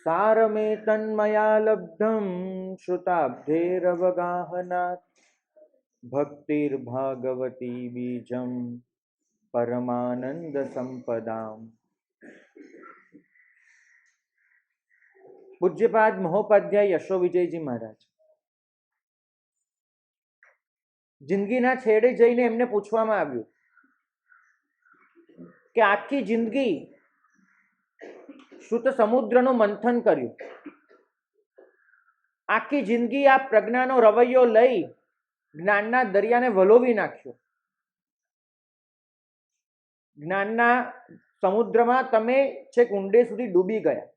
સારમે તન્મયા લબ્ધમ શ્રુતાબ્ધેરવગાહનાत् ભક્તિર્ભાગવતી બીજમ પરમાનંદ સંપદામ. પૂજ્યપાદ મહોપાધ્યાય યશો વિજયજી મહારાજ જિંદગીના છેડે જઈને એમને પૂછવામાં આવ્યું કે આખી જિંદગી શુદ્ધ સમુદ્રનું મંથન કર્યું, આખી જિંદગી આ પ્રજ્ઞાનો રવૈયો લઈ જ્ઞાનના દરિયાને વલોવી નાખ્યો, જ્ઞાનના સમુદ્રમાં તમે છેક ઊંડે સુધી ડૂબી ગયા.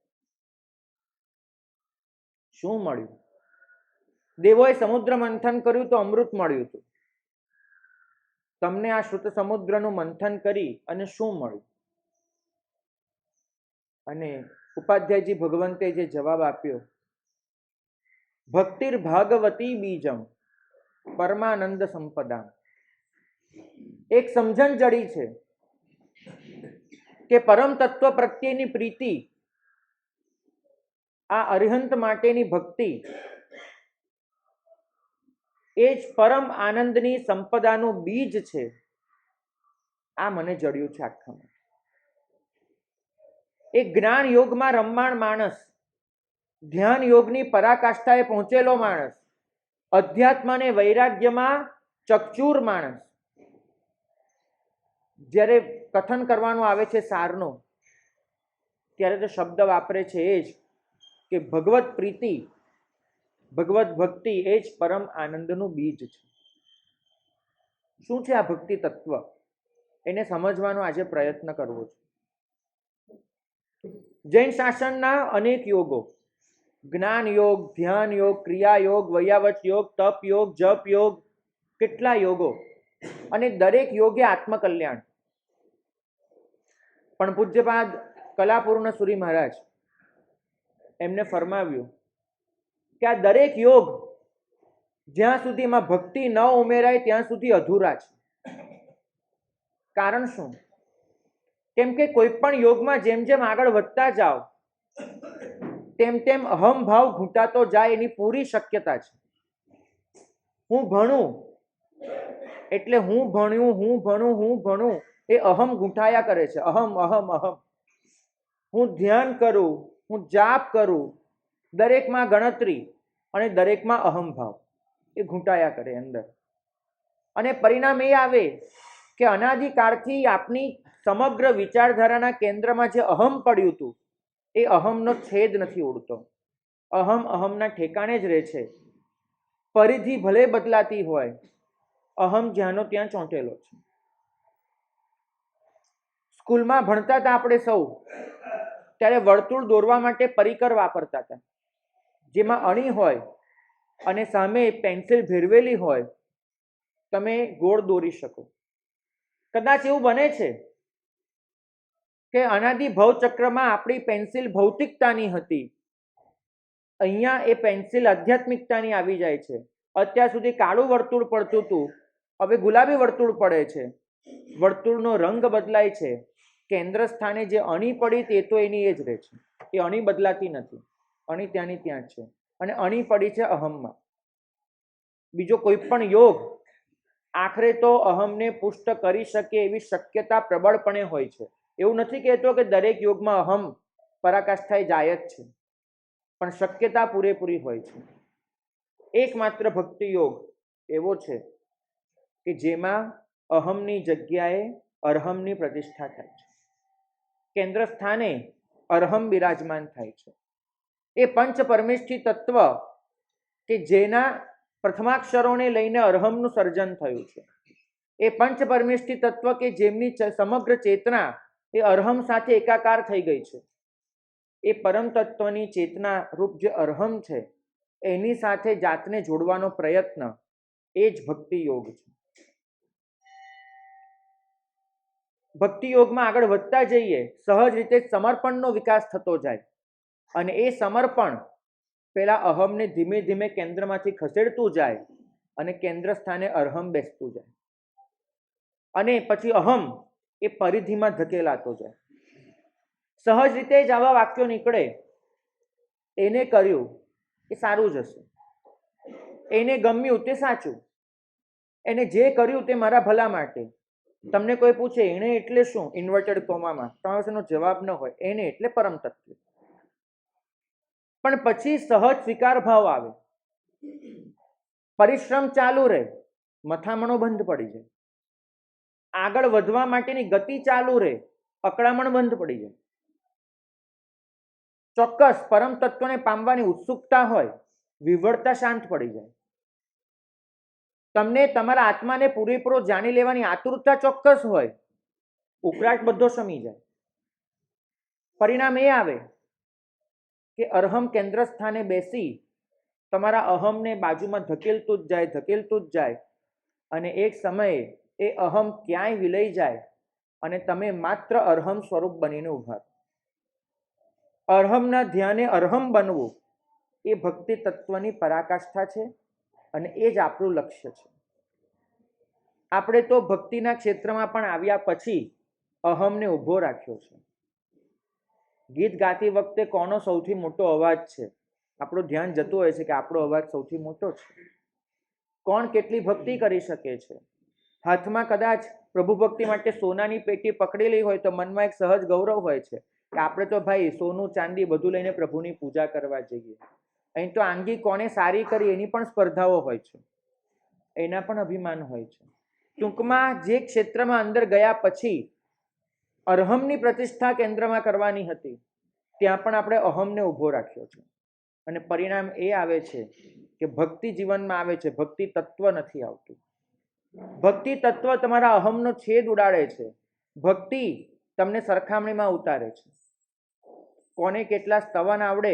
શું મળ્યું? દેવોએ સમુદ્ર મંથન કર્યું તો અમૃત મળ્યું હતું. તમને આ શ્રુત સમુદ્રનું મંથન કરી અને શું મળ્યું? અને ઉપાધ્યાયજી ભગવંતે જે જવાબ આપ્યો, ભક્તિર ભાગવતી બીજમ પરમાનંદ સંપદામ. એક સમજણ જડી છે કે પરમ તત્વ પ્રત્યેની પ્રીતિ, આ અરિહંત માટેની ભક્તિ એ જ પરમ આનંદની સંપદાનું બીજ છે. આ મને જડ્યું છે આખામાં. એક જ્ઞાન યોગમાં રમમાણ માણસ, ધ્યાન યોગની પરાકાષ્ઠાએ પહોંચેલો માણસ, અધ્યાત્મ અને વૈરાગ્યમાં ચકચૂર માણસ, જ્યારે કથન કરવાનું આવે છે સારનો, ત્યારે તો શબ્દ વાપરે છે એ જ કે ભગવત પ્રીતિ, ભગવત ભક્તિ એ જ પરમ આનંદનું બીજ છે. શું છે આ ભક્તિ તત્વ? એને સમજવાનો આજે પ્રયત્ન કરવો છે. જૈન શાસનના અનેક યોગો, જ્ઞાન યોગ, ધ્યાન યોગ, ક્રિયા યોગ, વૈયાવટ યોગ, તપ યોગ, જપ યોગ, કેટલા યોગો, અને દરેક યોગે આત્મકલ્યાણ. પણ પૂજ્યપાદ કલાપૂર્ણ સુરી મહારાજ એમને ફરમાવ્યું કે આ દરેક યોગ જ્યાં સુધી એમાં ભક્તિ ન ઉમેરાય ત્યાં સુધી અધૂરા છે. કારણ શું? કેમ કે કોઈ પણ યોગમાં જેમ જેમ આગળ વધતા જાઓ તેમ તેમ અહમ ભાવ ઘૂંટાતો જાય એની પૂરી શક્યતા છે. હું ભણું એટલે હું ભણ્યું, હું ભણું, હું ભણું, એ અહમ ઘૂંટાયા કરે છે. અહમ અહમ અહમ. હું ધ્યાન કરું, હું જાપ કરું, દરેકમાં ગણતરી અને દરેકમાં અહમ ભાવ એ ઘૂંટાયા કરે અંદર. અને પરિણામ એ આવે કે અનાદિકાળથી આપની સમગ્ર વિચારધારાના કેન્દ્રમાં જે અહમ પડ્યું હતું એ અહમનો છેદ નથી ઉડતો. અહમ અહમના ઠેકાણે જ રહે છે. પરિધિ ભલે બદલાતી હોય, અહમ જ્યાંનો ત્યાં ચોંટેલો છે. સ્કૂલમાં ભણતા હતા આપણે સૌ, ત્યારે વર્તુળ દોરવા માટે પરિકર વાપરતા હતા, જેમાં અણી હોય અને સામે પેન્સિલ ભેરવેલી હોય, તમે ગોળ દોરી શકો. કદાચ એવું બને છે કે અનાદિ ભવચક્રમાં આપણી પેન્સિલ ભૌતિકતાની હતી, અહીંયા એ પેન્સિલ આધ્યાત્મિકતાની આવી જાય છે. અત્યાર સુધી કાળું વર્તુળ પડતું હતું, હવે ગુલાબી વર્તુળ પડે છે. વર્તુળનો રંગ બદલાય છે. કેન્દ્ર સ્થાને જે અણી પડી તે તો એની એ જ રહે છે. એ અણી બદલાતી નથી. અણી ત્યાંની ત્યાં છે. અને અણી પડી છે અહમમાં. બીજો કોઈ પણ યોગ આખરે તો અહમને પુષ્ટ કરી શકે એવી શક્યતા પ્રબળપણે હોય છે. એવું નથી કહેતો કે દરેક યોગમાં અહમ પરાકાષ્ઠાએ જાય જ છે, પણ શક્યતા પૂરેપૂરી હોય છે. એકમાત્ર ભક્તિ યોગ એવો છે કે જેમાં અહમની જગ્યાએ અરહમની પ્રતિષ્ઠા થાય છે. કેન્દ્ર સ્થાને અરહમ બિરાજમાન થાય છે. એ પંચ પરમેષ્ઠી તત્વ કે જેના પ્રથમાક્ષરોને લઈને અરહમનું સર્જન થયું છે, એ પંચ પરમેષ્ઠી તત્વ કે જેમની સમગ્ર ચેતના એ અરહમ સાથે એકાકાર થઈ ગઈ છે, એ પરમ તત્વની ચેતના રૂપ જે અરહમ છે એની સાથે જાતને જોડવાનો પ્રયત્ન એ જ ભક્તિ યોગ છે. ભક્તિ યોગમાં આગળ વધતા જઈએ સહજ રીતે સમર્પણનો વિકાસ થતો જાય, અને એ સમર્પણ પેલા અહમને ધીમે ધીમે કેન્દ્રમાંથી ખસેડતું જાય અને કેન્દ્ર સ્થાને અરહમ બેસતું જાય, અને પછી અહમ એ પરિધિમાં ધકેલાતો જાય. સહજ રીતે જ આવા વાક્યો નીકળે એને કર્યું એ સારું જ હશે, એને ગમ્યું તે સાચું, એને જે કર્યું તે મારા ભલા માટે. તમને કોઈ પૂછે એને એટલે શું, ઇન્વર્ટેડ કોમામાં, તમારો જવાબ ન હોય, એને એટલે પરમ તત્વ. પણ પછી સહજ સ્વીકાર ભાવ આવે, પરિશ્રમ ચાલુ રહે, મથામણો બંધ પડી જાય, આગળ વધવા માટેની ગતિ ચાલુ રહે, અકળામણ બંધ પડી જાય. ચોક્કસ પરમ તત્વને પામવાની ઉત્સુકતા હોય, વિવળતા શાંત પડી જાય. તમને તમારા આત્માને પૂરેપૂરો જાણી લેવાની આતુરતા ચોક્કસ હોય, ઉકળાટ બધો શમી જાય. પરિણામ એ આવે કે અરહમ કેન્દ્ર સ્થાને બેસી તમારા અહમને બાજુમાં ધકેલતું જ જાય, અને એક સમયે એ અહમ ક્યાંય વિલઈ જાય અને તમે માત્ર અરહમ સ્વરૂપ બનીને ઉભા. અરહમના ધ્યાને અરહમ બનવું એ ભક્તિ તત્વની પરાકાષ્ઠા છે, અને એ જ આપણું લક્ષ્ય છે. આપણે તો ભક્તિના ક્ષેત્રમાં પણ આવ્યા પછી અહમને ઊભો રાખ્યો છે. ગીત ગાતી વખતે કોનો સૌથી મોટો અવાજ છે, આપણું ધ્યાન જતું હોય છે કે આપણો અવાજ સૌથી મોટો છે. કોણ કેટલી ભક્તિ કરી શકે છે. હાથમાં કદાચ પ્રભુ ભક્તિ માટે સોનાની પેટી પકડેલી હોય તો મનમાં એક સહજ ગૌરવ હોય છે કે આપણે તો ભાઈ સોનું ચાંદી બધું લઈને પ્રભુની પૂજા કરવા જઈએ. અહીં તો આંગી કોને સારી કરી એની પણ સ્પર્ધાઓ હોય છે, એના પણ અભિમાન હોય છે. ટૂંકમાં જે ક્ષેત્રમાં અંદર ગયા પછી અરહમની પ્રતિષ્ઠા કેન્દ્રમાં કરવાની હતી, ત્યાં પણ આપણે અહમને ઊભો રાખ્યો છે, અને પરિણામ એ આવે છે કે ભક્તિ જીવનમાં આવે છે, ભક્તિ તત્વ નથી આવતું. ભક્તિ તત્વ તમારા અહમનો છેદ ઉડાડે છે, ભક્તિ તમને સરખામણીમાં ઉતારે છે. કોને કેટલા સ્તવન આવડે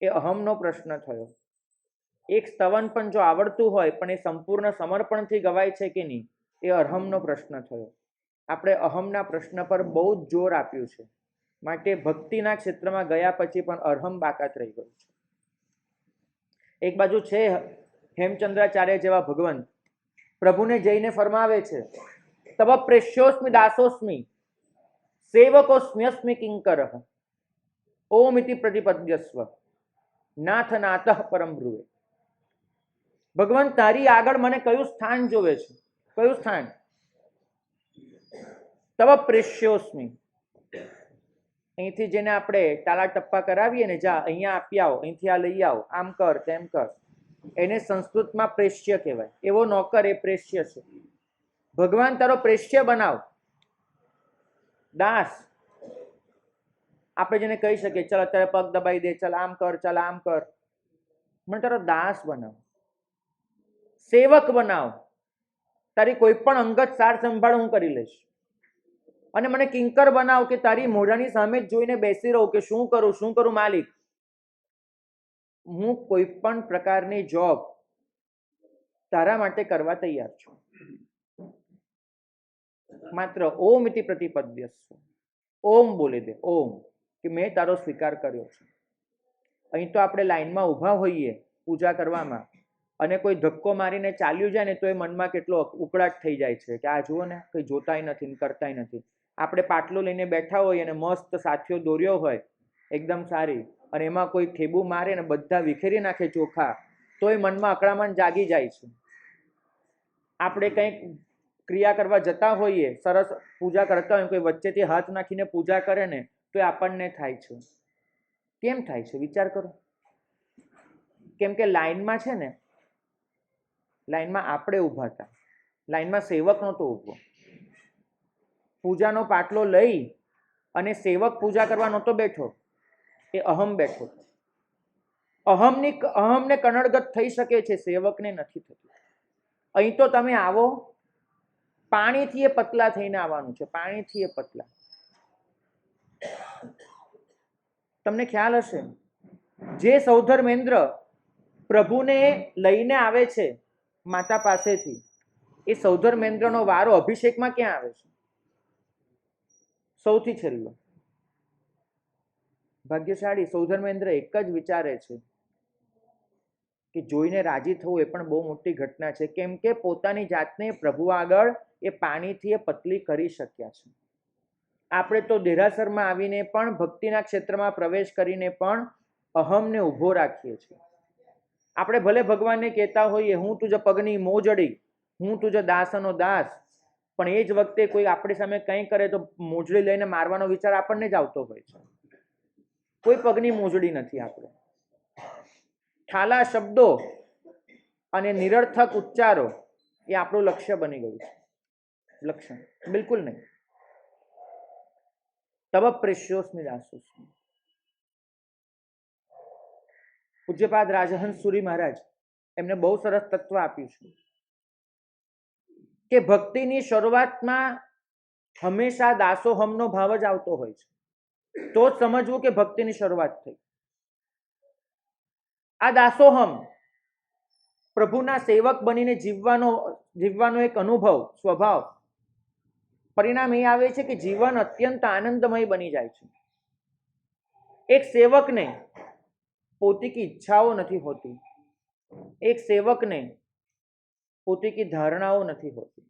એ અહમનો પ્રશ્ન થયો. એક સ્તવન પણ જો આવડતું હોય પણ એ સંપૂર્ણ સમર્પણથી ગવાય છે કે નહીં, એ અરહમનો પ્રશ્ન થયો. આપણે અહમના પ્રશ્ન પર બહુ જ જોર આપ્યું છે, માટે ભક્તિના ક્ષેત્રમાં ગયા પછી પણ અરહમ બાકાત રહી ગયું છે. એક બાજુ છે હેમચંદ્રાચાર્ય જેવા ભગવંત, પ્રભુને જઈને ફરમાવે છે, તવ પ્રેષ્યોસ્મિ દાસોસ્મિ સેવકોસ્મ્યસ્મિ કિંકરઃ ઓમ ઇતિ પ્રતિપદ્યસ્વ નાથ નાતઃ પરમ ભ્રુવે. ભગવાન તારી આગળ મને કયું સ્થાન જોવે છે, કયું સ્થાન? તવ પ્રેષ્યોસ્મિ. અહીંથી જેને આપણે ટાલા ટપ્પા કરાવીએ ને, જા અહીંયા આપી આવો, અહીંથી આ લઈ આવો, આમ કર તેમ કર, એને સંસ્કૃતમાં પ્રેષ્ય કહેવાય. એવો નોકર એ પ્રેષ્ય છે. ભગવાન તારો પ્રેષ્ય બનાવ. દાસ આપણે જેને કહી શકીએ, ચાલ અત્યારે પગ દબાઈ દે, ચાલ આમ કર, ચાલ આમ કર, મને તારો દાસ બનાવ, સેવક બનાવ. તારી કોઈ પણ અંગત સાર સંભાળ હું કરી લઈશ, અને મને કિંકર બનાવ કે તારી મોઢાની સામે જ જોઈને બેસી રહું કે શું કરું માલિક. હું કોઈ પણ પ્રકારની જોબ તારા માટે કરવા તૈયાર છું. માત્ર ઓમ ઇતિ પ્રતિપદ્યસ્વ, ઓમ બોલી દે, ઓમ, કે મેં તારો સ્વીકાર કર્યો છે. અહીં તો આપણે લાઈનમાં ઊભા હોઈએ પૂજા કરવામાં, અને કોઈ ધક્કો મારીને ચાલ્યું જાય ને તો એ મનમાં કેટલો ઉકળાટ થઈ જાય છે કે આ જુઓ ને, કંઈ જોતાય નથી ને કરતાય નથી. આપણે પાટલો લઈને બેઠા હોઈએ અને મસ્ત સાથીઓ દોર્યો હોય એકદમ સારી, અને એમાં કોઈ ઠેબુ મારે ને બધા વિખેરી નાખે ચોખા, તો એ મનમાં અકળામણ જાગી જાય છે. આપણે કંઈક ક્રિયા કરવા જતા હોઈએ, સરસ પૂજા કરતા હોય, કોઈ વચ્ચેથી હાથ નાખીને પૂજા કરે ને તો એ આપણને થાય છે. કેમ થાય છે વિચાર કરો. કેમ કે લાઈનમાં છે ને, લાઈનમાં આપણે ઊભા હતા, લાઈનમાં સેવક નહોતો ઊભો. પૂજાનો પાટલો લઈ અને સેવક પૂજા કરવા નહોતો બેઠો, એ અહમ બેઠો. અહમને કનડગત થઈ શકે છે, સેવકને નથી થતું. અહીં તો તમે આવો, પાણીથી એ પતલા થઈને આવવાનું છે, પાણીથી એ પતલા. તમને ખ્યાલ હશે, જે સૌધર્મેન્દ્ર પ્રભુને લઈને આવે છે માતા પાસેથી, એ સૌધર્મેન્દ્રનો વારો અભિષેકમાં ક્યાં આવે છે? સૌથી છેલ્લો. ભાગ્યશાળી સૌધર્મેન્દ્ર એક જ વિચારે છે કે જોઈને રાજી થવું એ પણ બહુ મોટી ઘટના છે, કેમ કે પોતાની જાતને પ્રભુ આગળ એ પાણીથી એ પતલી કરી શક્યા છે. આપણે તો દેરાસરમાં આવીને પણ, ભક્તિના ક્ષેત્રમાં પ્રવેશ કરીને પણ અહમને ઊભો રાખીએ છીએ. આપણે ભલે ભગવાનને કહેતા હોઈએ હું તુજ પગની મોજડી, હું તુજ દાસનો દાસ, પણ એ જ વખતે કોઈ આપણી સામે કંઈ કરે તો મોજડી લઈને મારવાનો વિચાર આપણને જ આવતો હોય છે. કોઈ પગની મોજડી નથી આપણે. ઠાલા શબ્દો અને નિરર્થક ઉચ્ચારો એ આપણું લક્ષ્ય બની ગયું છે. લક્ષ્ય બિલકુલ નહીં. તબ પ્રેષ્યોસ્મિ દાસોસ્મિ. પૂજ્યપાદ રાજહંસ સુરી મહારાજ એમને બહુ સરસ તત્વ આપ્યું છે કે ભક્તિની શરૂઆતમાં હંમેશા દાસોહમનો ભાવ જ આવતો હોય છે. તો જ સમજવું કે ભક્તિની શરૂઆત થઈ. આ દાસોહમ પ્રભુના સેવક બનીને જીવવાનો એક અનુભવ, સ્વભાવ, પરિણામ એ આવે છે કે જીવન અત્યંત આનંદમય બની જાય છે. એક સેવકને પોતે કી ઈચ્છાઓ નથી હોતી, એક સેવકને પોતે કી ધારણાઓ નથી હોતી.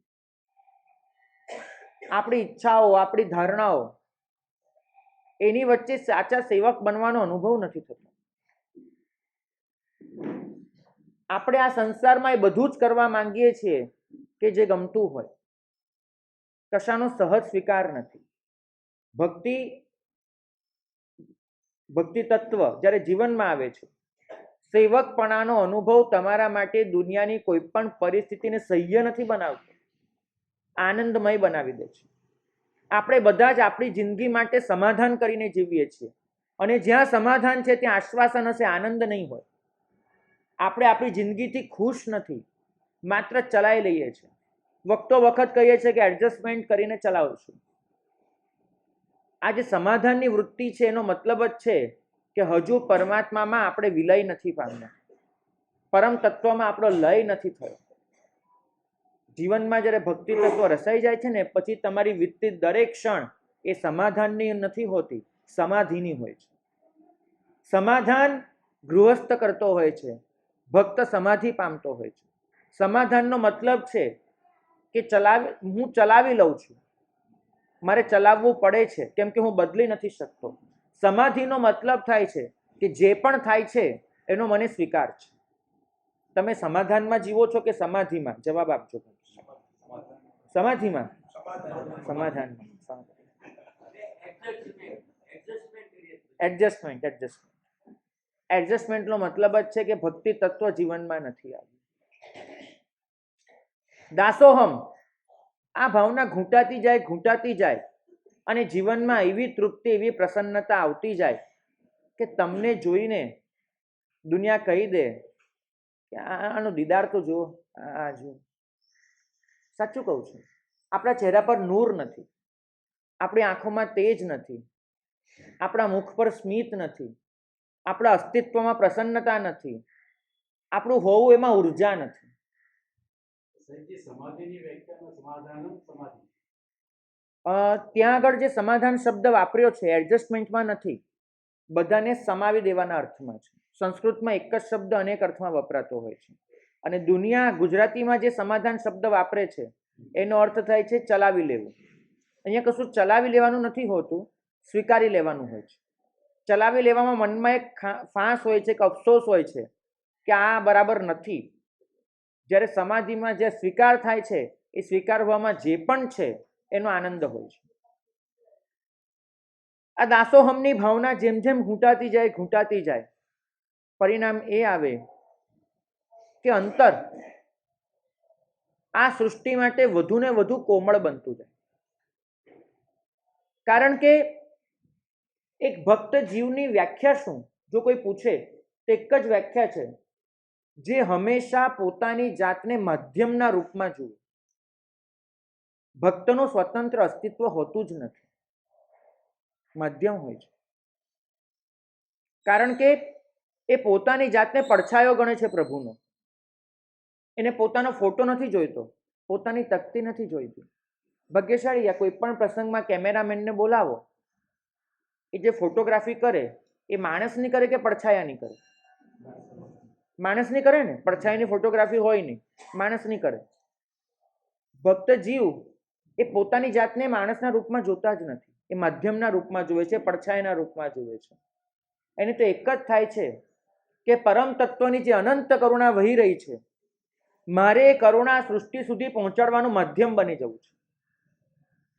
આપણી ઈચ્છાઓ, આપણી ધારણાઓ એની વચ્ચે સાચા સેવક બનવાનો અનુભવ નથી થતો. આપણે આ સંસારમાં એ બધું જ કરવા માંગીએ છીએ કે જે ગમતું હોય. કશાનો સહજ સ્વીકાર નથી. ભક્તિ તત્વ જ્યારે જીવનમાં આવે છે, સેવકપણાનો અનુભવ તમારા માટે દુનિયાની કોઈ પણ પરિસ્થિતિને સહ્ય નથી બનાવતો, આનંદમય બનાવી દે છે. આપણે બધા જ આપણી જિંદગી માટે સમાધાન કરીને જીવીએ છીએ, અને જ્યાં સમાધાન છે ત્યાં આશ્વાસન હશે, આનંદ નહીં હોય. આપણે આપણી જિંદગીથી ખુશ નથી, માત્ર ચલાવી લઈએ છીએ. વખતો વખત કહીએ છીએ કે એડજસ્ટમેન્ટ કરીને ચલાવશું. આ જે સમાધાનની વૃત્તિ છે એનો મતલબ જ છે કે હજુ પરમાત્મામાં આપણે વિલય નથી પામ્યા, પરમ તત્વમાં આપણો લય નથી થયો. જીવનમાં જ્યારે ભક્તિ તત્વ રસાઈ જાય છે ને પછી તમારી વીતતી દરેક ક્ષણ એ સમાધાનની નથી હોતી, સમાધિની હોય છે. સમાધાન ગૃહસ્થ કરતો હોય છે, ભક્ત સમાધિ પામતો હોય છે. સમાધાનનો મતલબ છે કે હું ચલાવી લઉં છું, મારે ચલાવવું પડે છે કેમ કે હું બદલી નથી શકતો. સમાધિનો મતલબ થાય છે કે જે પણ થાય છે એનો મને સ્વીકાર છે. તમે સમાધાનમાં જીવો છો કે સમાધિમાં? જવાબ આપજો. સમાધિમાં, સમાધાનમાં. એડજસ્ટમેન્ટનો મતલબ જ છે કે ભક્તિ તત્વ જીવનમાં નથી આવ્યું. દાસોહમ, આ ભાવના ઘૂંટાતી જાય અને જીવનમાં એવી તૃપ્તિ, એવી પ્રસન્નતા આવતી જાય કે તમને જોઈને દુનિયા કહી દે કે આનો દીદાર તો જો, આ જો. સાચું કહું છું, આપણા ચહેરા પર નૂર નથી, આપણી આંખોમાં તેજ નથી, આપણા મુખ પર સ્મિત નથી, આપણા અસ્તિત્વમાં પ્રસન્નતા નથી, આપણું હોવું એમાં ઉર્જા નથી. ત્યાં આગળ જે સમાધાન શબ્દ વાપર્યો છે એડજસ્ટમેન્ટમાં નથી, બધાને સમાવી દેવાના અર્થમાં છે. સંસ્કૃતમાં એક જ શબ્દ અનેક અર્થમાં વપરાતો હોય છે, અને દુનિયા ગુજરાતીમાં જે સમાધાન શબ્દ વાપરે છે એનો અર્થ થાય છે ચલાવી લેવું. અહીંયા કશું ચલાવી લેવાનું નથી હોતું, સ્વીકારી લેવાનું હોય છે. ચલાવી લેવામાં મનમાં એક ફાંસ હોય છે, એક અફસોસ હોય છે કે આ બરાબર નથી. જ્યારે સમાધિમાં જે સ્વીકાર થાય છે એ સ્વીકારવામાં જે પણ છે એનો આનંદ હોય છે. આ દાસોહમની ભાવના જેમ જેમ ઘૂંટાતી જાય, પરિણામ એ આવે કે અંતર આ સૃષ્ટિ માટે વધુ ને વધુ કોમળ બનતું જાય. કારણ કે એક ભક્ત જીવની વ્યાખ્યા શું? જો કોઈ પૂછે તો એક જ વ્યાખ્યા છે, જે હંમેશા પોતાની જાતને માધ્યમના રૂપમાં જુએ. ભક્તનું સ્વતંત્ર અસ્તિત્વ હોતું જ નથી, માધ્યમ હોય છે. કારણ કે એ પોતાની જાતને પડછાયો ગણે છે પ્રભુનો. એને પોતાનો ફોટો નથી જોઈતો, પોતાની તકતી નથી જોઈતી. ભાગ્યશાળી કોઈ પણ પ્રસંગમાં કેમેરામેનને બોલાવો, એ જે ફોટોગ્રાફી કરે એ માણસની કરે કે પડછાયાની કરે? માણસની કરે ને, પડછાયાની ફોટોગ્રાફી હોય નહીં, માણસની કરે. ભક્ત જીવ એ પોતાની જાતને માણસના રૂપમાં જોતા જ નથી, એ માધ્યમના રૂપમાં જુએ છે, પડછાયાના રૂપમાં જુએ છે. એને તો એક જ થાય છે કે પરમ તત્વની જે અનંત કરુણા વહી રહી છે, મારે એ કરુણા સૃષ્ટિ સુધી પહોંચાડવાનું માધ્યમ બની જવું છે.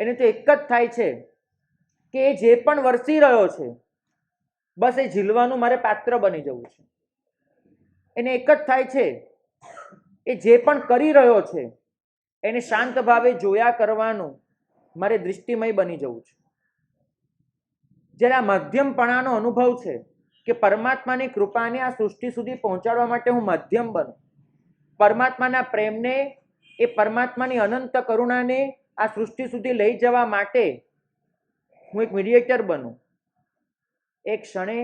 એને તો એક જ થાય છે કે એ જે પણ વરસી રહ્યો છે, બસ એ ઝીલવાનું મારે પાત્ર બની જવું છે. એને એક જ થાય છે એ જે પણ કરી રહ્યો છે એને શાંત ભાવે જોયા કરવાનું મારે દૃષ્ટિમય બની જવું છે. જ્યારે આ મધ્યમપણાનો અનુભવ છે કે પરમાત્માની કૃપાને આ સૃષ્ટિ સુધી પહોંચાડવા માટે હું માધ્યમ બનું, પરમાત્માના પ્રેમને, એ પરમાત્માની અનંત કરુણાને આ સૃષ્ટિ સુધી લઈ જવા માટે હું એક મીડિયેટર બનું, એ ક્ષણે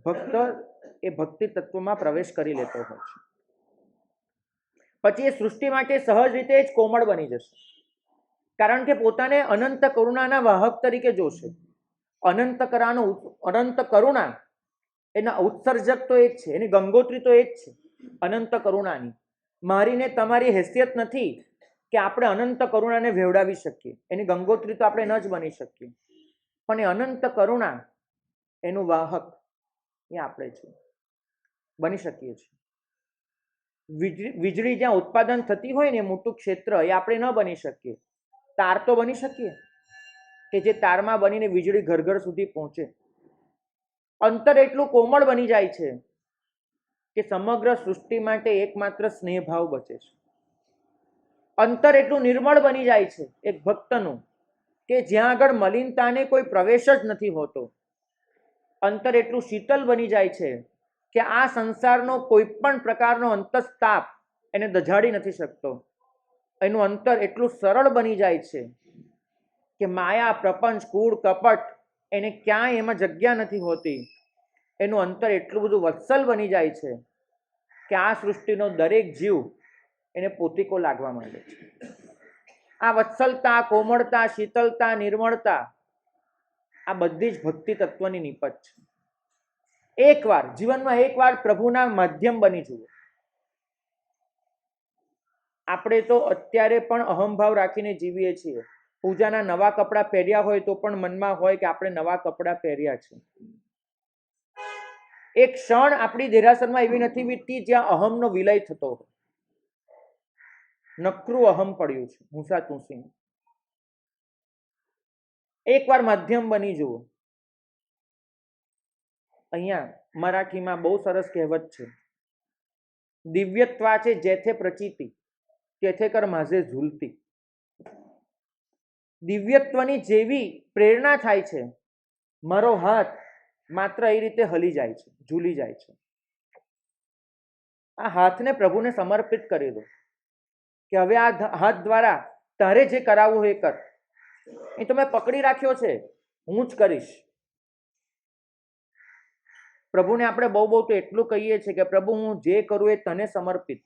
ભક્ત એ ભક્તિ તત્વમાં પ્રવેશ કરી લેતો હોય છે. પછી એ સૃષ્ટિ માટે સહજ રીતે જ કોમળ બની જશે, કારણ કે પોતાને અનંત કરુણાના વાહક તરીકે જોશે. અનંત કરુણા એના ઉત્સર્જક તો એ જ છે, એની ગંગોત્રી તો એ જ છે અનંત કરુણાની. મારી ને તમારી હેસિયત નથી કે આપણે અનંત કરુણાને વેવડાવી શકીએ, એની ગંગોત્રી તો આપણે ન જ બની શકીએ, પણ એ અનંત કરુણા એનું વાહક એ આપણે છે, બની શકીએ છીએ. વીજળી જ્યાં ઉત્પાદન થતી હોય ને એ મોટું ક્ષેત્ર, એ આપણે ન બની શકીએ. તાર તો બની શકીએ કે જે તારમાં બનીને વીજળી ઘર ઘર સુધી પહોંચે. અંતર એટલું કોમળ બની જાય છે કે સમગ્ર સૃષ્ટિ માટે એકમાત્ર સ્નેહભાવ બચે છે. અંતર એટલું નિર્મળ બની જાય છે એક ભક્તનું કે જ્યાં આગળ મલિનતાને કોઈ પ્રવેશ જ નથી હોતો. અંતર એટલું શીતલ બની જાય છે કે આ સંસારનો કોઈ પણ પ્રકારનો અંતસ્તાપ એને દઝાડી નથી શકતો. એનું અંતર એટલું સરળ બની જાય છે કે માયા, પ્રપંચ, કૂડ, કપટ એને ક્યાંય એમાં જગ્યા નથી હોતી. એનું અંતર એટલું બધું વત્સલ બની જાય છે કે આ સૃષ્ટિનો દરેક જીવ એને પોતીકો લાગવા માંડે છે. આ વત્સલતા, કોમળતા, શીતલતા, નિર્મળતા આ બધી જ ભક્તિ તત્વની નિપજ છે. એકવાર જીવનમાં એકવાર પ્રભુના માધ્યમ બની જુઓ. આપણે તો અત્યારે પણ અહંભાવ રાખીને જીવીએ છીએ. પૂજાના નવા કપડાં પહેર્યા હોય તો પણ મનમાં હોય કે આપણે નવા કપડાં પહેર્યા છે. એક ક્ષણ આપણી દેરાસરમાં એવી નથી વીતતી જ્યાં અહમનો વિલય થતો હોય. નકરું અહમ પડ્યું છે મૂસા તુસી. એકવાર માધ્યમ બની જુઓ. અહીંયા મરાઠીમાં બહુ સરસ કહેવત છે, દિવ્યત્વા છે જેથે પ્રચિતિ તેથે કર માઝે ઝૂલતી. દિવ્યત્વની જેવી પ્રેરણા થાય છે, મારો હાથ માત્ર એ રીતે હલી જાય છે, ઝૂલી જાય છે. આ હાથને પ્રભુને સમર્પિત કરી દો કે હવે આ હાથ દ્વારા તારે જે કરાવવું હોય એ કર. એ તો મેં પકડી રાખ્યો છે, હું જ કરીશ. પ્રભુને આપણે બહુ બહુ તો એટલું કહીએ છીએ કે પ્રભુ હું જે કરું એ તને સમર્પિત.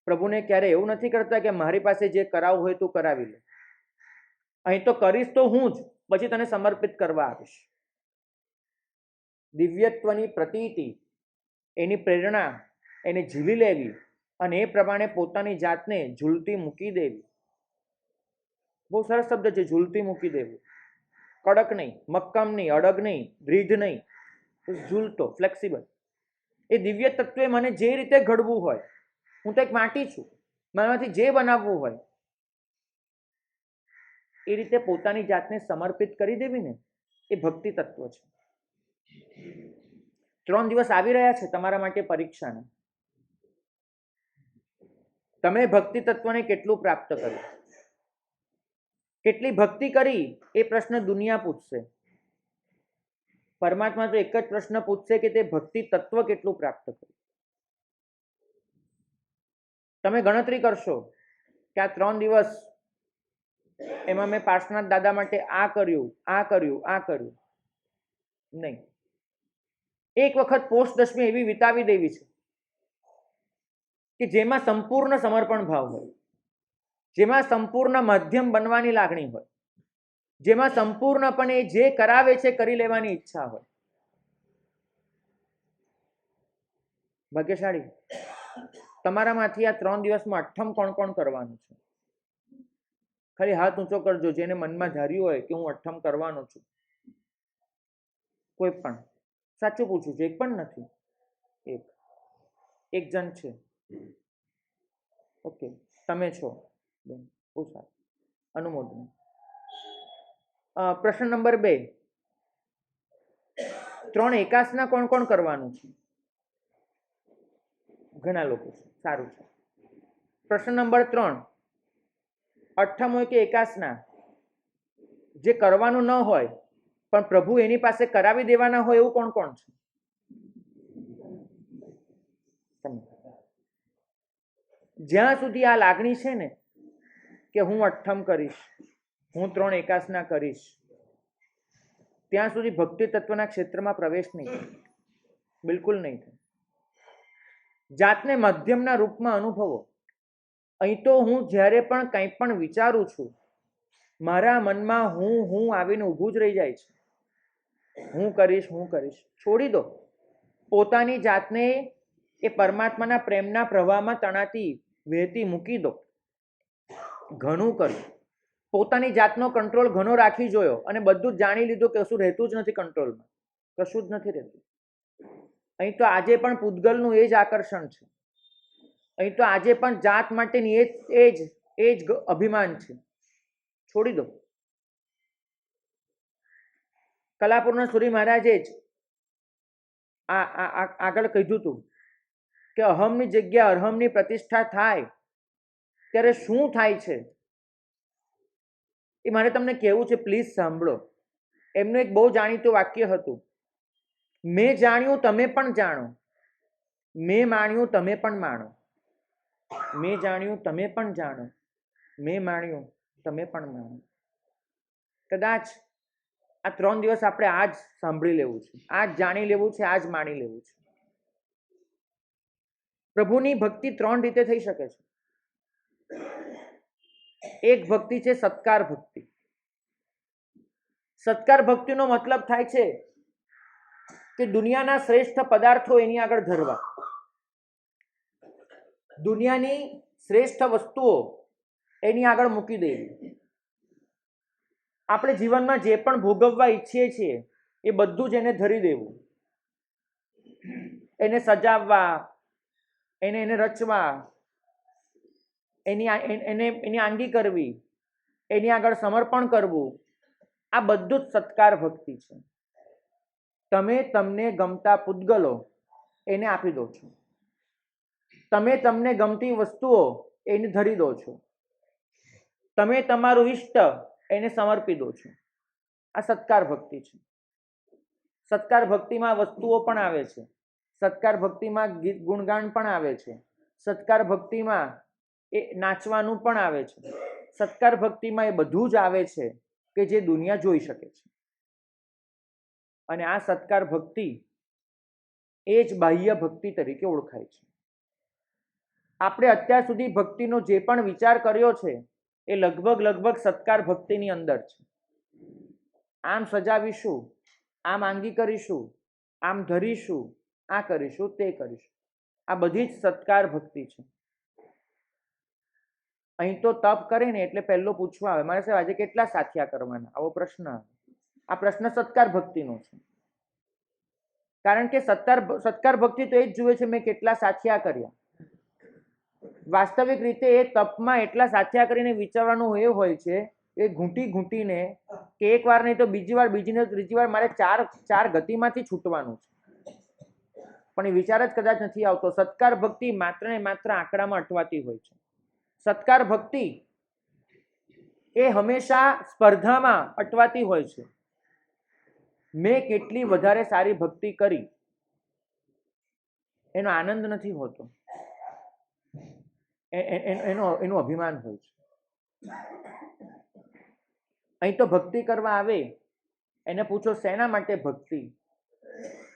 પ્રભુને ક્યારે એવું નથી કરતા કે મારી પાસે જે કરાવવું હોય તું કરાવી લે. અહીં તો કરીશ તો હું જ, પછી તને સમર્પિત કરવા આવીશ. દિવ્યત્વની પ્રતીતિ, એની પ્રેરણા એને ઝીલી લેવી અને એ પ્રમાણે પોતાની જાતને ઝૂલતી મૂકી દેવી. બહુ સરસ શબ્દ છે, ઝૂલતી મૂકી દેવું. કડક નહીં, મક્કમ નહીં, અડગ નહીં, દૃઢ નહીં, ઝૂલતો, ફ્લેક્સિબલ. એ દિવ્ય તત્વે મને જે રીતે ઘડવું હોય, હું તો એક માટી છું, મારામાંથી જે બનાવવું હોય એ રીતે પોતાની જાતને સમર્પિત કરી દેવી ને, એ ભક્તિ તત્વ છે. 3 દિવસ આવી રહ્યા છે તમારા માટે પરીક્ષાના. તમે ભક્તિ તત્વને કેટલું પ્રાપ્ત કર્યું, કેટલી ભક્તિ કરી, એ પ્રશ્ન દુનિયા પૂછશે. પરમાત્મા તો એક જ પ્રશ્ન પૂછશે કે તે ભક્તિ તત્વ કેટલું પ્રાપ્ત કર્યું. તમે ગણતરી કરશો કે આ 3 દિવસ એમાં મેં પાર્શ્વનાથ દાદા માટે આ કર્યું, આ કર્યું, આ કર્યું. નહીં, એક વખત પોષ દશમી એવી વિતાવી દેવી છે કે જેમાં સંપૂર્ણ સમર્પણ ભાવ હોય, જેમાં સંપૂર્ણ માધ્યમ બનવાની લાગણી હોય, જેમાં સંપૂર્ણપણે જે કરાવે છે કરી લેવાની ઈચ્છા હોય. ભાગ્યશાળી તમારામાંથી આ 3 દિવસમાં અઠ્ઠમ કોણ કોણ કરવાનું છે? ખાલી હાથ ઊંચો કરજો જેને મનમાં ધાર્યું હોય કે હું અઠ્ઠમ કરવાનો છું. કોઈ પણ સાચું પૂછું છું, એક પણ નથી. એક જણ છે. ઓકે, તમે છો બેન, બહુ સારું, અનુમોદન. પ્રશ્ન નંબર 2, 3 એકાસના કોણ કોણ કરવાનું છે? ઘણા લોકો છે, સારું છે. પ્રશ્ન નંબર 3, અઠ્ઠમ હોય કે એકાસના જે કરવાનું ન હોય પણ પ્રભુ એની પાસે કરાવી દેવાના હોય એવું કોણ કોણ છે? જ્યાં સુધી આ લાગણી છે ને કે હું અઠ્ઠમ કરીશ, હું 3 એકાસના કરીશ, ત્યાં સુધી ભક્તિ તત્વના ક્ષેત્રમાં પ્રવેશ નહીં થાય, બિલકુલ નહીં થાય. જાતને મધ્યમના રૂપમાં અનુભવો. અહીં તો હું જ્યારે પણ કંઈ પણ વિચારું છું, મારા મનમાં હું આવીને ઊભું જ રહી જાય છે. હું કરીશ, હું કરીશ. છોડી દો. પોતાની જાતને એ પરમાત્માના પ્રેમના પ્રવાહમાં તણાતી વહેતી મૂકી દો. ઘણું કર્યું, પોતાની જાતનો કંટ્રોલ ઘણો રાખી જોયો અને બધું જ જાણી લીધું કે કશું રહેતું જ નથી કંટ્રોલમાં, કશું જ નથી રહેતું. અહીં તો આજે પણ પૂતગલનું એ જ આકર્ષણ છે. અહીં તો આજે પણ જાત માટેની એ જ અભિમાન છે. છોડી દો. કલાપુરના સુરી મહારાજે જ આગળ કીધું હતું કે અહમની જગ્યા અરહમની પ્રતિષ્ઠા થાય ત્યારે શું થાય છે એ મારે તમને કહેવું છે, પ્લીઝ સાંભળો. એમનું એક બહુ જાણીતું વાક્ય હતું, મેં જાણ્યું તમે પણ જાણો, મેં માણ્યું તમે પણ માણો, મેં જાણ્યું તમે પણ જાણો, મેં માણ્યું તમે પણ માણો. કદાચ આ 3 દિવસ આપણે આ જ સાંભળી લેવું છે, આ જ જાણી લેવું છે, આ જ માણી લેવું છે. પ્રભુની ભક્તિ 3 રીતે થઈ શકે છે. એક ભક્તિ છે સત્કાર ભક્તિ. સત્કાર ભક્તિનો મતલબ થાય છે કે દુનિયાના શ્રેષ્ઠ પદાર્થો એની આગળ ધરવા, દુનિયાની શ્રેષ્ઠ વસ્તુઓ એની આગળ મૂકી દેવી. આપણે જીવનમાં જે પણ ભોગવવા ઈચ્છીએ છીએ એ બધું જ એને ધરી દેવું, એને સજાવવા, એને રચવા, એની આંગી કરવી, એની આગળ સમર્પણ કરવું, આ બધું જ સત્કાર ભક્તિ છે. તમે તમને ગમતા પૂતગલો એને આપી દો છો, તમે તમને ગમતી વસ્તુઓ એને ધરી દો છો, તમે તમારું ઈષ્ટ એને સમર્પી દો છો. આ સત્કાર ભક્તિ છે. સત્કાર ભક્તિમાં વસ્તુઓ પણ આવે છે, સત્કાર ભક્તિમાં ગીત ગુણગાન પણ આવે છે, સત્કાર ભક્તિમાં એ નાચવાનું પણ આવે છે, સત્કાર ભક્તિમાં એ બધું જ આવે છે કે જે દુનિયા જોઈ શકે છે. અને આ સત્કાર ભક્તિ એ જ બાહ્ય ભક્તિ તરીકે ઓળખાય છે. આપણે અત્યાર સુધી ભક્તિનો જે પણ વિચાર કર્યો છે એ લગભગ સત્કાર ભક્તિની અંદર છે. આમ સજાવીશું, આમ આંગી કરીશું, આમ ધરીશું, આ કરીશું, તે કરીશું, આ બધી જ સત્કાર ભક્તિ છે. અહીં તો તપ કરે ને એટલે પહેલો પૂછવા આવે, મારે સાહેબ આજે કેટલા સાથિયા કરવાના, આવો પ્રશ્ન આવે. આ પ્રશ્ન સત્કાર ભક્તિનો છે. કારણ કે સત્કાર ભક્તિ તો એ જ જુએ છે મેં કેટલા સાથિયા કર્યા. વાસ્તવિક રીતે એ તપમાં એટલા સાથિયા કરીને વિચારવાનું એ હોય છે એ ઘૂંટીને કે એક વાર નહીં તો બીજી વાર, બીજી નહીં તો ત્રીજી વાર મારે ચાર ગતિમાંથી છૂટવાનું છે, પણ એ વિચાર જ કદાચ નથી આવતો. સત્કાર ભક્તિ માત્ર ને માત્ર આંકડામાં અટવાતી હોય છે. સત્કાર ભક્તિ એ હંમેશા સ્પર્ધામાં અટવાતી હોય છે. મેં કેટલી વધારે સારી ભક્તિ કરી એનો આનંદ નથી હોતો, એનું અભિમાન હોય છે. અહીં તો ભક્તિ કરવા આવે એને પૂછો શેના માટે ભક્તિ,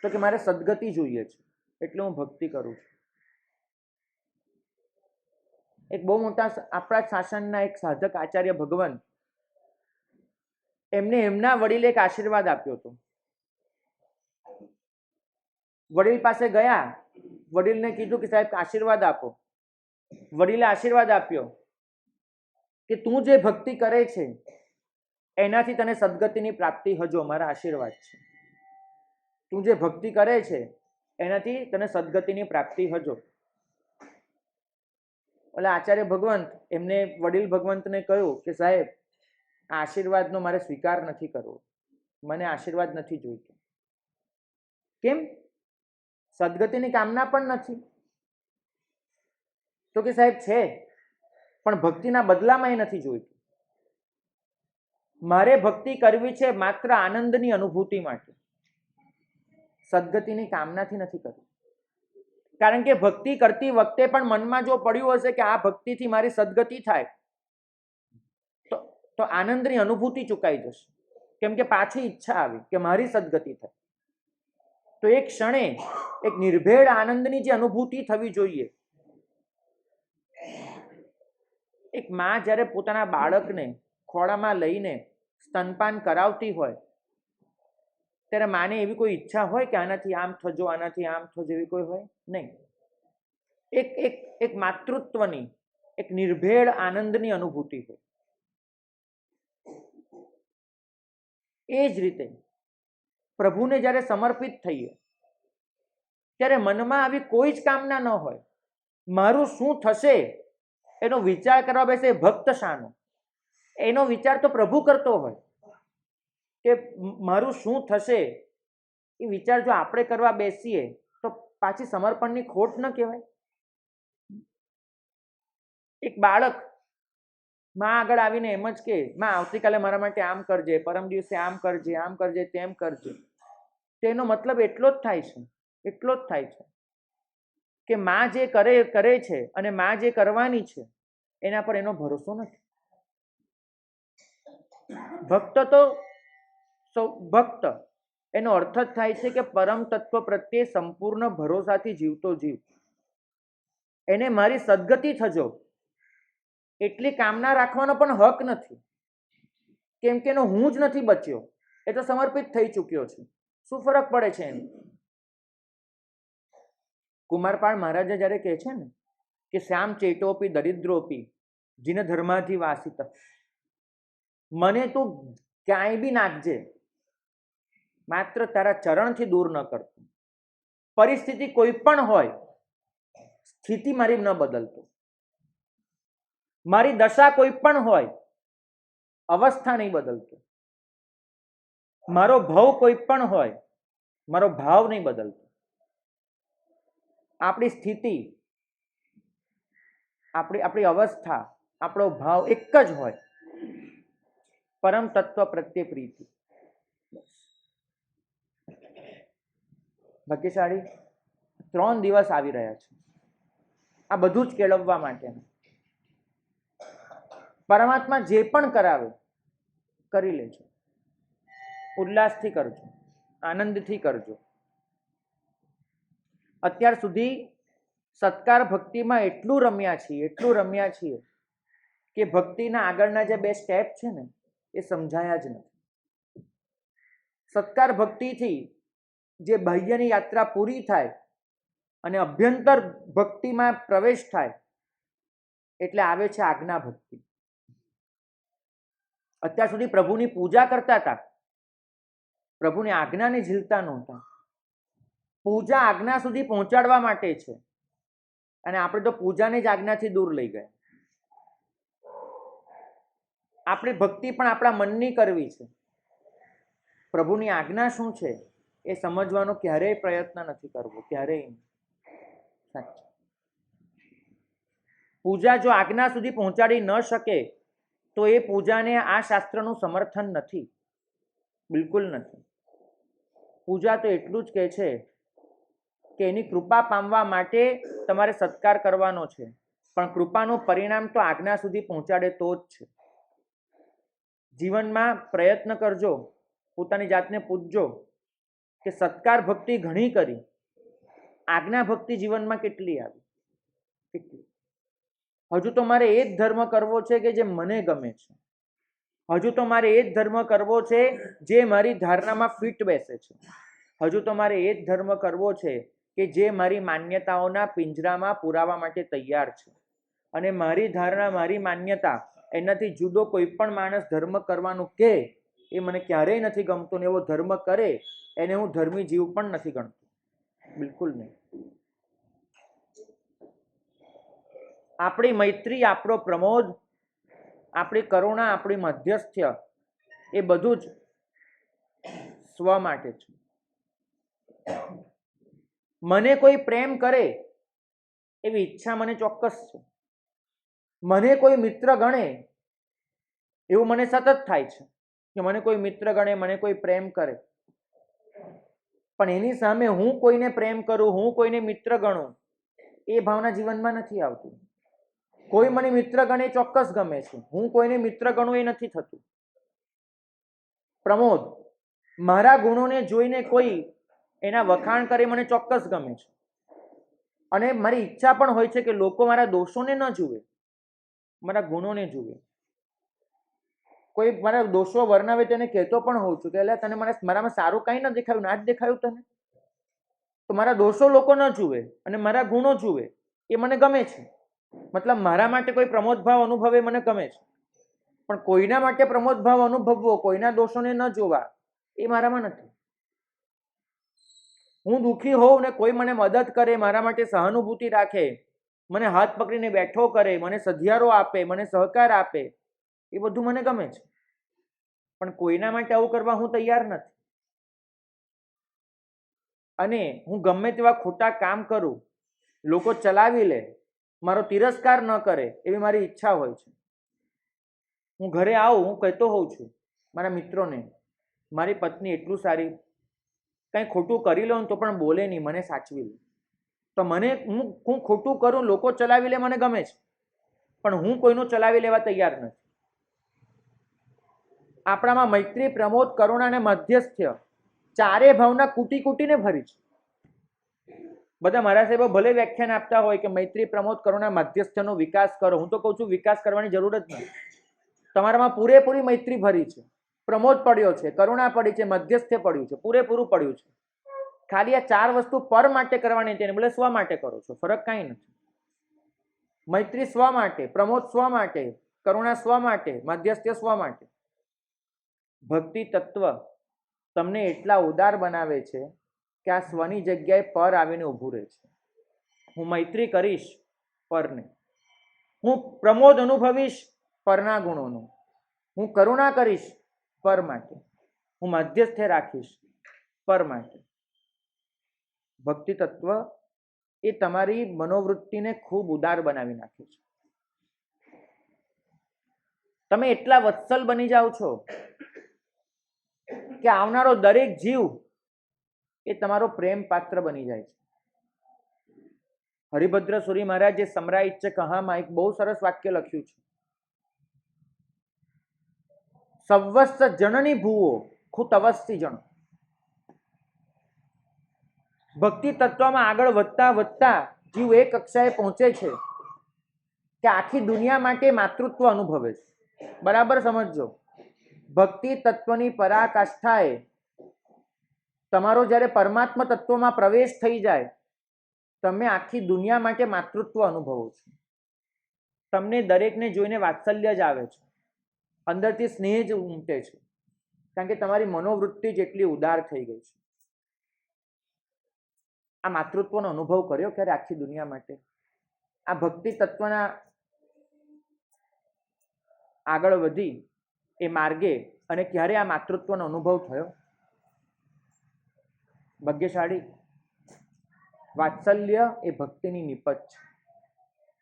તો કે મારે સદગતિ જોઈએ છે એટલે હું ભક્તિ કરું છું. એક બહુ મોટા આપણા શાસનના એક સાધક આચાર્ય ભગવાન, એમને એમના વડીલે એક આશીર્વાદ આપ્યો હતો. વડીલ પાસે ગયા, વડીલને કીધું કે સાહેબ આશીર્વાદ આપો. વડીલે આશીર્વાદ આપ્યો કે તું જે ભક્તિ કરે છે એનાથી તને સદગતિની પ્રાપ્તિ હજો, મારા આશીર્વાદ છે. તું જે ભક્તિ કરે છે એનાથી તને સદગતિની પ્રાપ્તિ હજો. એટલે આચાર્ય ભગવંત એમને વડીલ ભગવંતને કહ્યું કે સાહેબ, આ આશીર્વાદનો મારે સ્વીકાર નથી કરવો, મને આશીર્વાદ નથી જોઈતો. કેમ? સદગતિની કામના પણ નથી. તો કે સાહેબ છે, પણ ભક્તિના બદલામાં એ નથી જોઈતું. મારે ભક્તિ કરવી છે માત્ર આનંદની અનુભૂતિ માટે, સદગતિની કામનાથી નથી કરવી. કારણ કે ભક્તિ કરતી વખતે પણ મનમાં જો પડ્યું હશે કે આ ભક્તિથી મારી સદગતિ થાય, તો આનંદની અનુભૂતિ ચૂકાઈ જશે. કેમ કે પાછી ઈચ્છા આવી કે મારી સદગતિ થાય. તો એક ક્ષણે એક નિર્ભેળ આનંદની જે અનુભૂતિ થવી જોઈએ. એક માં જ્યારે પોતાના બાળકને ખોળામાં લઈને સ્તનપાન કરાવતી હોય ત્યારે માને એવી કોઈ ઈચ્છા હોય કે આનાથી આમ થજો, આનાથી આમ થજો, એવી કોઈ હોય નહીં. એક એક એક માતૃત્વની એક નિર્ભેળ આનંદની અનુભૂતિ હોય. એ જ રીતે પ્રભુને જ્યારે સમર્પિત થઈએ ત્યારે મનમાં આવી કોઈ જ કામના ન હોય. મારું શું થશે એનો વિચાર કરવા બેસે ભક્ત શાનો? એનો વિચાર તો પ્રભુ કરતો હોય કે મારું શું થશે. એ વિચાર જો આપણે કરવા બેસીએ તો પાછી સમર્પણની ખોટ ન કહેવાય? એક બાળક માં આગળ આવીને એમ જ કે માં આવતીકાલે મારા માટે આમ કરજે, પરમ દિવસે આમ કરજે, આમ કરજે, તેમ કરજે. તેનો મતલબ એટલો જ થાય છે, એટલો જ થાય છે કે માં જે કરે છે અને માં જે કરવાની છે એના પર એનો ભરોસો નથી. ભક્ત તો ભક્ત એનો અર્થ જ થાય છે કે પરમ તત્વ પ્રત્યે સંપૂર્ણ ભરોસાથી જીવતો જીવ. એને મારી સદગતિ થજો એટલી કામના રાખવાનો પણ હક નથી. કેમ કે એનો હું જ નથી બચ્યો, એ તો સમર્પિત થઈ ચૂક્યો છે. શું ફરક પડે છે એને? કુમારપાળ મહારાજા જ્યારે કહે છે ને કે શ્યામ ચેટોપી દરિદ્રોપી જીન ધર્માથી વાસિત, મને તું ક્યાંય બી નાખજે, માત્ર તારા ચરણથી દૂર ન કરતો. પરિસ્થિતિ કોઈ પણ હોય, સ્થિતિ મારી ન બદલતો. મારી દશા કોઈ પણ હોય, અવસ્થા નહીં બદલતો. મારો ભાવ કોઈ પણ હોય, મારો ભાવ નહીં બદલતો. આપણી સ્થિતિ, આપણી અવસ્થા, આપણો ભાવ એક જ હોય, પરમ તત્વ પ્રત્યે પ્રીતિ. ભાગ્યશાળી 3 દિવસ આવી રહ્યા છે આ બધું જ કેળવવા માટે. પરમાત્મા જે પણ કરાવે કરી લેજો, ઉલ્લાસથી કરજો, આનંદથી કરજો. અત્યાર સુધી સત્કાર ભક્તિમાં એટલું રમ્યા છીએ કે ભક્તિના આગળના જે 2 સ્ટેપ છે ને એ સમજાયા જ નથી. સત્કાર ભક્તિથી જે બાહ્યની યાત્રા પૂરી થાય અને અભ્યંતર ભક્તિમાં પ્રવેશ થાય એટલે આવે છે આજ્ઞા ભક્તિ. અત્યાર સુધી પ્રભુની પૂજા કરતા હતા, પ્રભુની આજ્ઞાને ઝીલતા નહોતા. પૂજા આજ્ઞા સુધી પહોંચાડવા માટે છે અને આપણે તો પૂજાને જ આજ્ઞાથી દૂર લઈ ગયા. આપણી ભક્તિ પણ આપણા મનની કરવી છે. પ્રભુની આજ્ઞા શું છે એ સમજવાનો ક્યારેય પ્રયત્ન નથી કરવો, ક્યારેય. પૂજા જો આજ્ઞા સુધી પહોંચાડી ન શકે તો એ પૂજાને આ શાસ્ત્રનું સમર્થન નથી, બિલકુલ નથી. પૂજા તો એટલું જ કહે છે કે એની કૃપા પામવા માટે તમારે સત્કાર કરવાનો છે, પણ કૃપાનું પરિણામ તો આજ્ઞા સુધી પહોંચાડે તો જ છે. જીવનમાં પ્રયત્ન કરજો, પોતાની જાતને પૂછજો કે સત્કાર ભક્તિ ઘણી કરી, આજ્ઞા ભક્તિ જીવનમાં કેટલી આવી, કેટલી. હજુ તો મારે એ જ ધર્મ કરવો છે કે જે મને ગમે છે. હજુ તો મારે એ જ ધર્મ કરવો છે જે મારી ધારણામાં ફિટ બેસે છે. હજુ તો મારે એ જ ધર્મ કરવો છે કે જે મારી માન્યતાઓના પિંજરામાં પુરાવા માટે તૈયાર છે. અને મારી ધારણા, મારી માન્યતા, એનાથી જુદો કોઈ પણ માણસ ધર્મ કરવાનું કહે એ મને ક્યારેય નથી ગમતું, ને એવો ધર્મ કરે એને હું ધર્મી જીવ પણ નથી ગણતો, બિલકુલ નહીં. આપણી મૈત્રી, આપણો પ્રમોદ, આપણી કરુણા, આપણી મધ્યસ્થ્ય એ બધું જ સ્વ માટે છે. મને કોઈ પ્રેમ કરે એવી ઈચ્છા મને ચોક્કસ છે. મને કોઈ મિત્ર ગણે એવું મને સતત થાય છે કે મને કોઈ મિત્ર ગણે, મને કોઈ પ્રેમ કરે. પણ એની સામે હું કોઈને પ્રેમ કરું, હું કોઈને મિત્ર ગણું, એ ભાવના જીવનમાં નથી આવતી. કોઈ મને મિત્ર ગણે ચોક્કસ ગમે છે, હું કોઈને મિત્ર ગણું એ નથી થતું. પ્રમોદ, મારા ગુણોને જોઈને કોઈ એના વખાણ કરે મને ચોક્કસ ગમે છે, અને મારી ઈચ્છા પણ હોય છે કે લોકો મારા દોષોને ન જુએ, મારા ગુણોને જુએ. કોઈ મારા દોષો વર્ણવે તેને કહેતો પણ હોઉં છું કે એટલે તને મારામાં સારું કાંઈ ન દેખાયું, ના જ દેખાયું તને, તો મારા દોષો લોકો ન જુએ અને મારા ગુણો જુએ, એ મને ગમે છે. મતલબ મારા માટે કોઈ પ્રમોદ ભાવ અનુભવે મને ગમે છે, પણ કોઈના માટે પ્રમોદ ભાવ અનુભવવો, કોઈના દોષોને ન જોવા, એ મારામાં નથી. હું દુઃખી હોઉં ને કોઈ મને મદદ કરે, મારા માટે સહાનુભૂતિ રાખે, મને હાથ પકડીને બેઠો કરે, મને સધિયારો આપે, મને સહકાર આપે, એ બધું મને ગમે છે. પણ કોઈના માટે આવું કરવા હું તૈયાર નથી. અને હું ગમે તેવા ખોટા કામ કરું, લોકો ચલાવી લે, મારો તિરસ્કાર ન કરે એવી મારી ઈચ્છા હોય છે. હું ઘરે આવું, હું કહેતો હોઉં છું મારા મિત્રોને, મારી પત્ની એટલું સારી, કંઈ ખોટું કરી લઉં તો પણ બોલે નહીં, મને સાચવી લે. તો મને હું ખોટું કરું, લોકો ચલાવી લે, મને ગમે છે, પણ હું કોઈનું ચલાવી લેવા તૈયાર નથી. આપણામાં મૈત્રી, પ્રમોદ, કરુણા અને મધ્યસ્થ્ય ચારે ભાવના કૂટી કૂટીને ભરી છે. બધા મારા સાહેબો ભલે વ્યાખ્યાન આપતા હોય કે મૈત્રી, પ્રમોદ, કરુણા, મધ્યસ્થનો વિકાસ કરો, હું તો કહું છું વિકાસ કરવાની જરૂર જ નથી. તમારામાં પૂરેપૂરી મૈત્રી ભરી છે, પ્રમોદ પડ્યો છે, કરુણા પડી છે, મધ્યસ્થ્ય પડ્યું છે, પૂરેપૂરું પડ્યું છે. ખાલી આ ચાર વસ્તુ પર માટે કરવાની છે, ભલે સ્વ માટે કરો છો, ફરક કાંઈ નથી. મૈત્રી સ્વ માટે, પ્રમોદ સ્વ માટે, કરુણા સ્વ માટે, મધ્યસ્થ્ય સ્વ માટે. ભક્તિ તત્વ તમને એટલા ઉદાર બનાવે છે કે આ સ્વની જગ્યાએ પર આવીને ઊભું રહે છે. હું મૈત્રી કરીશ પરને, હું પ્રમોદ અનુભવીશ પરના ગુણોનું, હું કરુણા કરીશ પર માટે, હું મધ્યસ્થે રાખીશ પર માટે. ભક્તિ તત્વ એ તમારી મનોવૃત્તિને ખૂબ ઉદાર બનાવી નાખે છે. તમે એટલા વત્સલ બની જાઓ છો કે આવનારો દરેક જીવ એ તમારો પ્રેમ પાત્ર બની જાય છે. હરિભદ્ર સુરી મહારાજ જે સમરાઈચ કહામાં એક બહુ સરસ વાક્ય લખ્યું છે, સવસ્ત જનની ભૂવો ખુત અવસ્થી જણ. ભક્તિ તત્વમાં આગળ વધતા વધતા જીવ એ કક્ષાએ પહોંચે છે કે આખી દુનિયા માટે માતૃત્વ અનુભવે છે. બરાબર સમજજો, ભક્તિ તત્વની પરાકાષ્ઠાએ તમારો જ્યારે પરમાત્મા તત્વમાં પ્રવેશ થઈ જાય, તમે આખી દુનિયા માટે માતૃત્વ અનુભવો છો. તમને દરેકને જોઈને વાત્સલ્ય જ આવે છે, અંદરથી સ્નેહ જ ઉમટે છે, કારણ કે તમારી મનોવૃત્તિ જેટલી ઉદાર થઈ ગઈ છે. આ માતૃત્વનો અનુભવ કર્યો ક્યારે આખી દુનિયા માટે? આ ભક્તિ તત્વના આગળ વધી એ માર્ગે અને ક્યારે આ માતૃત્વનો અનુભવ થયો? ભાગ્યશાળી. વાત્સલ્ય એ ભક્તિની નિપજ છે,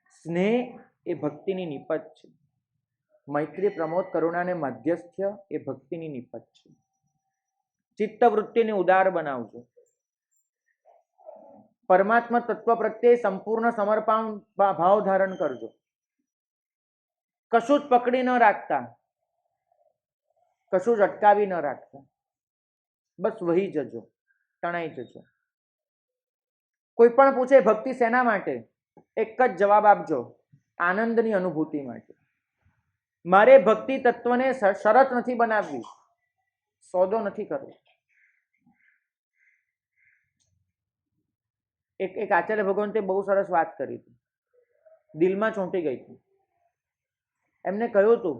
સ્નેહ એ ભક્તિની નિપજ છે, મૈત્રી, પ્રમોદ, કરુણા અને મધ્યસ્થ્ય એ ભક્તિની નિપજ છે. ચિત્તવૃત્તિને ઉદાર બનાવજો, પરમાત્મા તત્વ પ્રત્યે સંપૂર્ણ સમર્પણ ભાવ ધારણ કરજો. કશું જ પકડી ન રાખતા, કશું જ અટકાવી ન રાખતા, બસ વહી જજો, તણાઈ જજો. કોઈ પણ પૂછે ભક્તિ શેના માટે, એક જ જવાબ આપજો, આનંદની અનુભૂતિ માટે. મારે ભક્તિ તત્વને શરત નથી બનાવવી, સોદો નથી કરવો. એક આચાર્ય ભગવંતે બહુ સરસ વાત કરી હતી, દિલમાં ચોંટી ગઈ હતી. એમને કહ્યું હતું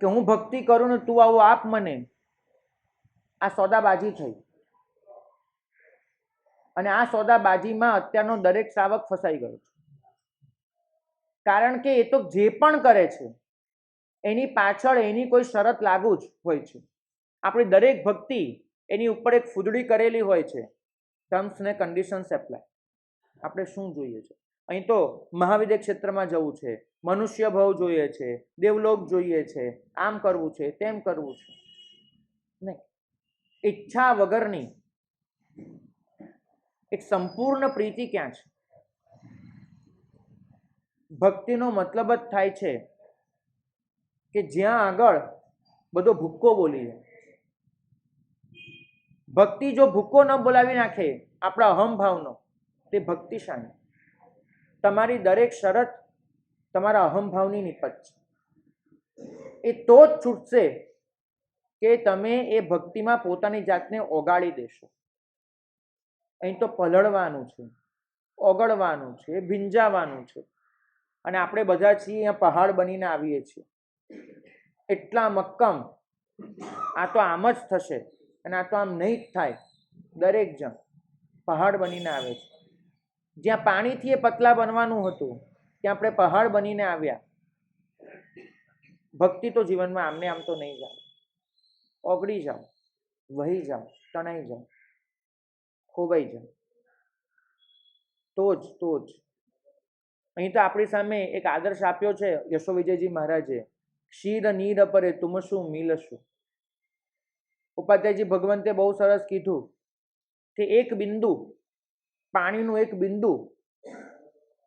કે હું ભક્તિ કરું ને તું આવું આપ મને, આ સોદાબાજી થઈ. અને આ સોદાબાજીમાં અત્યારનો દરેક શ્રાવક ફસાઈ ગયો છે. કારણ કે એ તો જે પણ કરે છે એની પાછળ એની કોઈ શરત લાગુ જ હોય છે. આપણી દરેક ભક્તિ એની ઉપર એક ફૂદડી કરેલી હોય છે, ટર્મ્સ ને કન્ડિશન્સ એપ્લાય. આપણે શું જોઈએ છે? અહીં તો મહાવિદ્ય ક્ષેત્રમાં જવું છે, મનુષ્ય ભાવ જોઈએ છે, દેવલોક જોઈએ છે, આમ કરવું છે, તેમ કરવું છે. નહીં, ઈચ્છા વગરની એક સંપૂર્ણ પ્રીતિ ક્યાં છે? ભક્તિનો મતલબ જ થાય છે કે જ્યાં આગળ બધો ભૂક્કો બોલી જાય. ભક્તિ જો ભૂક્કો ન બોલાવી નાખે આપણા અહમભાવનો, તે ભક્તિ શાની? તમારી દરેક શરત તમારા અહમભાવની નિપજ છે. એ તો જ છૂટશે કે તમે એ ભક્તિમાં પોતાની જાતને ઓગાળી દેશો. અહીં તો પલળવાનું છે, ઓગળવાનું છે, ભીંજાવાનું છે. અને આપણે બધા છીએ અહીંયા પહાડ બનીને આવીએ છીએ. એટલા મક્કમ, આ તો આમ જ થશે અને આ તો આમ નહીં જ થાય. દરેક જણ પહાડ બનીને આવે છે. જ્યાં પાણીથી એ પતલા બનવાનું હતું ત્યાં આપણે પહાડ બનીને આવ્યા. ભક્તિ તો જીવનમાં આમને આમ તો નહીં જાઓ. ઓગળી જાઓ, વહી જાઓ, તણાઈ જાઓ, ખોવાઈ જાઓ. તો જ અહીં તો આપણી સામે એક આદર્શ આપ્યો છે યશો વિજયજી મહારાજે, ક્ષીર નીર પરે તુમ શું મિલશું. ઉપાધ્યાયજી ભગવંતે બહુ સરસ કીધું કે એક બિંદુ, પાણીનું એક બિંદુ,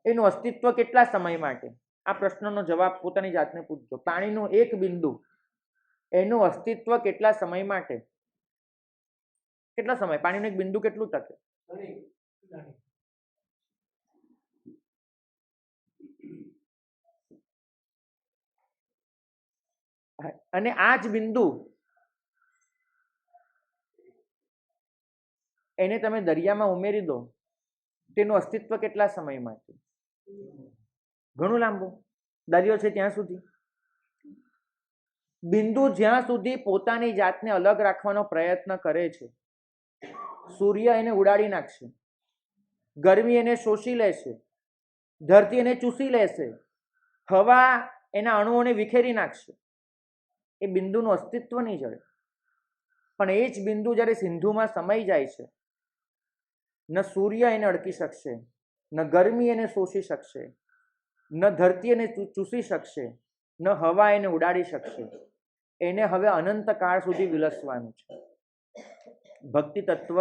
એનું અસ્તિત્વ કેટલા સમય માટે? આ પ્રશ્નનો જવાબ પોતાની જાતને પૂછજો. પાણીનું એક બિંદુ, એનું અસ્તિત્વ કેટલા સમય માટે? કેટલા સમય? પાણીનું એક બિંદુ કેટલું ટકે? અને આ જ બિંદુ એને તમે દરિયામાં ઉમેરી દો, તેનું અસ્તિત્વ કેટલા સમય માટે? ઘણું લાંબુ. દરિયો છે ત્યાં સુધી. બિંદુ જ્યાં સુધી પોતાની જાતને અલગ રાખવાનો પ્રયત્ન કરે છે, સૂર્ય એને ઉડાડી નાખશે, ગરમી એને શોષી લેશે, ધરતી એને ચૂસી લેશે, હવા એના અણુઓને વિખેરી નાખશે. એ બિંદુનું અસ્તિત્વ નહીં જળે. પણ એ જ બિંદુ જ્યારે સિંધુમાં સમાઈ જાય છે, ન સૂર્ય એને અડકી શકશે, ન ગરમી એને શોષી શકશે, ન ધરતી એને ચૂસી શકશે, ન હવા એને ઉડાડી શકશે. એને હવે અનંત કાળ સુધી વિલસવાનું છે. ભક્તિ તત્વ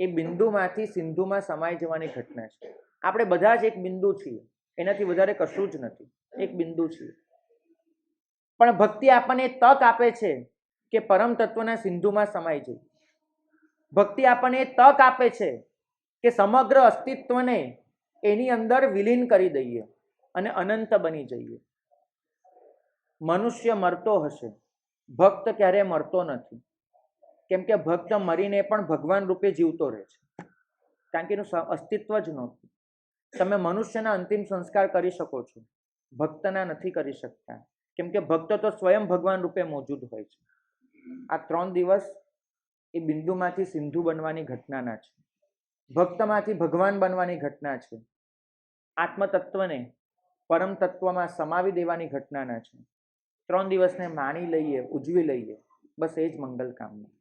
એ બિંદુમાંથી સિંધુમાં સમાઈ જવાની ઘટના છે. આપણે બધા જ એક બિંદુ છીએ, એનાથી વધારે કશું જ નથી. એક બિંદુ છીએ. પણ ભક્તિ આપણને તક આપે છે કે પરમ તત્વના સિંધુમાં સમાઈ જાય. ભક્તિ આપણને તક આપે છે કે સમગ્ર અસ્તિત્વને એની અંદર વિલીન કરી દઈએ અને અનંત બની જઈએ. મનુષ્ય મરતો હશે, ભક્ત ક્યારે મરતો નથી. કેમ કે ભક્ત મરીને પણ ભગવાન રૂપે જીવતો રહે છે, કારણ કે એનું અસ્તિત્વ જ નહોતું. તમે મનુષ્યના અંતિમ સંસ્કાર કરી શકો છો, ભક્તના નથી કરી શકતા. કેમ કે ભક્ત તો સ્વયં ભગવાન રૂપે મોજૂદ હોય છે. આ 3 દિવસ એ બિંદુમાંથી સિંધુ બનવાની ઘટનાના છે, ભક્તમાંથી ભગવાન બનવાની ઘટના છે, આત્મતત્વને પરમ તત્વમાં સમાવી દેવાની ઘટનાના છે. 3 દિવસને માણી લઈએ, ઉજવી લઈએ, બસ એ જ મંગલ કામના.